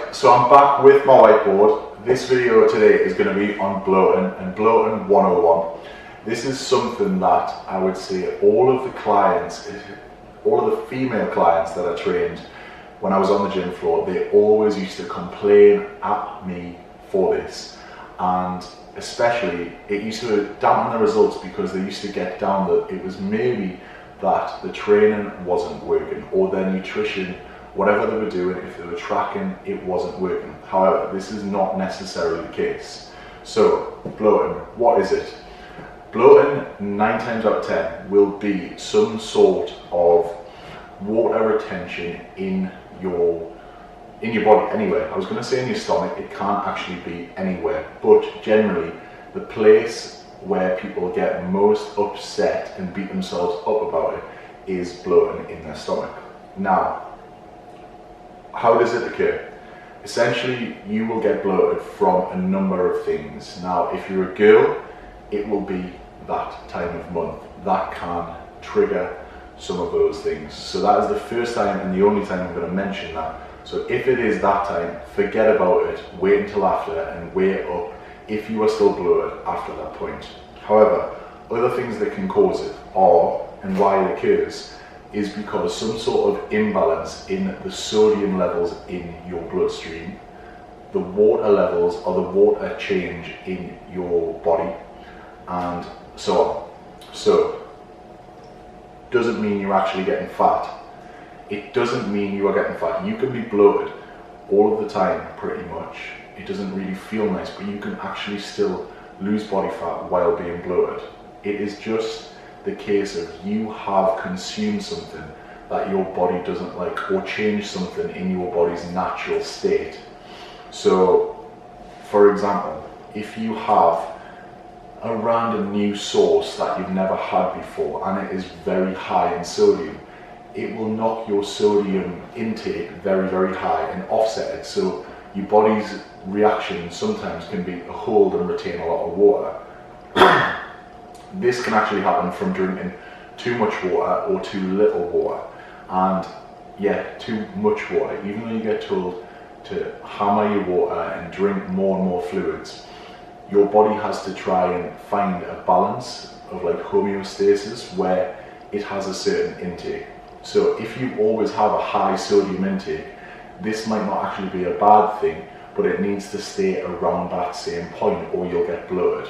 Right, so I'm back with my whiteboard. This video today is going to be on bloating and bloating 101. This is something that I would say all of the female clients that I trained when I was on the gym floor, they always used to complain at me for this. And especially, it used to dampen the results because they used to get down that it was maybe that the training wasn't working or their nutrition, whatever they were doing, if they were tracking, it wasn't working. However, this is not necessarily the case. So, bloating, what is it? Bloating, 9 times out of 10, will be some sort of water retention in your body anywhere. I was going to say in your stomach, it can't actually be anywhere, but generally the place where people get most upset and beat themselves up about it is bloating in their stomach. Now, how does it occur? Essentially, you will get bloated from a number of things. Now, if you're a girl, it will be that time of month. That can trigger some of those things. So that is the first time and the only time I'm going to mention that. So if it is that time, forget about it, wait until after and weigh it up if you are still bloated after that point. However, other things that can cause it are, and why it occurs, is because some sort of imbalance in the sodium levels in your bloodstream, the water levels or the water change in your body, and so on. So, doesn't mean you're actually getting fat. It doesn't mean you are getting fat. You can be bloated all of the time, pretty much. It doesn't really feel nice, but you can actually still lose body fat while being bloated. It is just the case of you have consumed something that your body doesn't like, or changed something in your body's natural state. So, for example, if you have a random new sauce that you've never had before and it is very high in sodium, it will knock your sodium intake very, very high and offset it. So your body's reaction sometimes can be to hold and retain a lot of water. This can actually happen from drinking too much water or too little water. And yeah, too much water, even though you get told to hammer your water and drink more and more fluids, your body has to try and find a balance of like homeostasis where it has a certain intake. So if you always have a high sodium intake, this might not actually be a bad thing, but it needs to stay around that same point or you'll get bloated,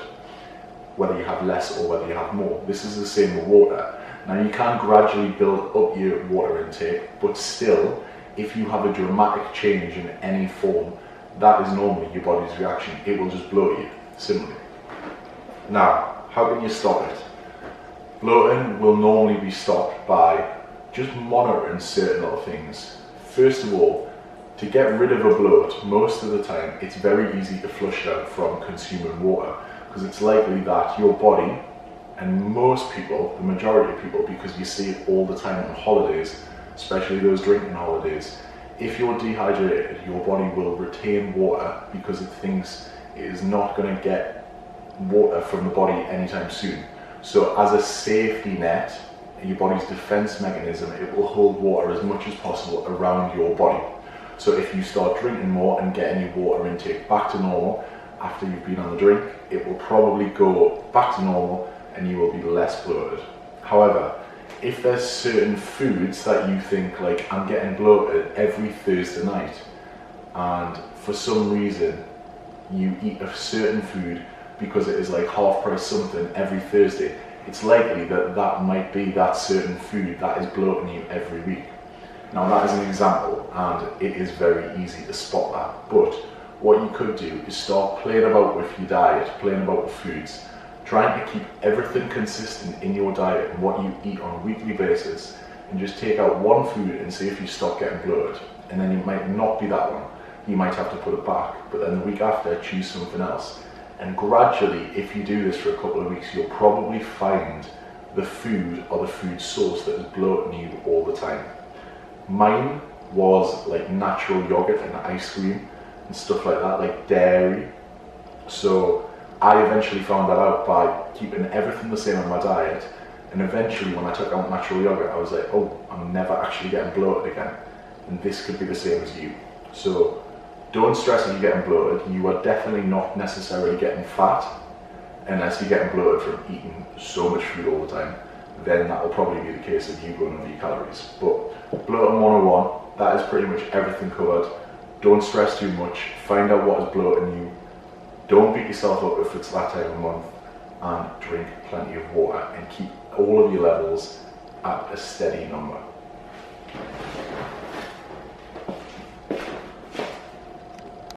whether you have less or whether you have more. This is the same with water. Now you can gradually build up your water intake, but still, if you have a dramatic change in any form, that is normally your body's reaction. It will just bloat you, simply. Now, how can you stop it? Bloating will normally be stopped by just monitoring certain little things. First of all, to get rid of a bloat, most of the time, it's very easy to flush it out from consuming water, because it's likely that your body, and most people, the majority of people, because you see it all the time on holidays, especially those drinking holidays, if you're dehydrated, your body will retain water because it thinks it is not going to get water from the body anytime soon. So as a safety net, your body's defense mechanism, it will hold water as much as possible around your body. So if you start drinking more and getting your water intake back to normal after you've been on the drink, it will probably go back to normal and you will be less bloated. However, if there's certain foods that you think, like, I'm getting bloated every Thursday night, and for some reason you eat a certain food because it is like half price something every Thursday, it's likely that that might be that certain food that is bloating you every week. Now that is an example and it is very easy to spot that, but what you could do is start playing about with your diet, playing about with foods, trying to keep everything consistent in your diet and what you eat on a weekly basis, and just take out one food and see if you stop getting bloated. And then it might not be that one, you might have to put it back, but then the week after choose something else. And gradually, if you do this for a couple of weeks, you'll probably find the food or the food source that is bloating you all the time. Mine was like natural yogurt and ice cream and stuff like that, like dairy. So I eventually found that out by keeping everything the same on my diet, and eventually when I took out natural yogurt, I was like, oh, I'm never actually getting bloated again. And this could be the same as you. So don't stress if you're getting bloated. You are definitely not necessarily getting fat unless you're getting bloated from eating so much food all the time. Then that will probably be the case of you going over your calories. But bloating 101, that is pretty much everything covered. Don't stress too much. Find out what is bloating you. Don't beat yourself up if it's that time of month, and drink plenty of water and keep all of your levels at a steady number.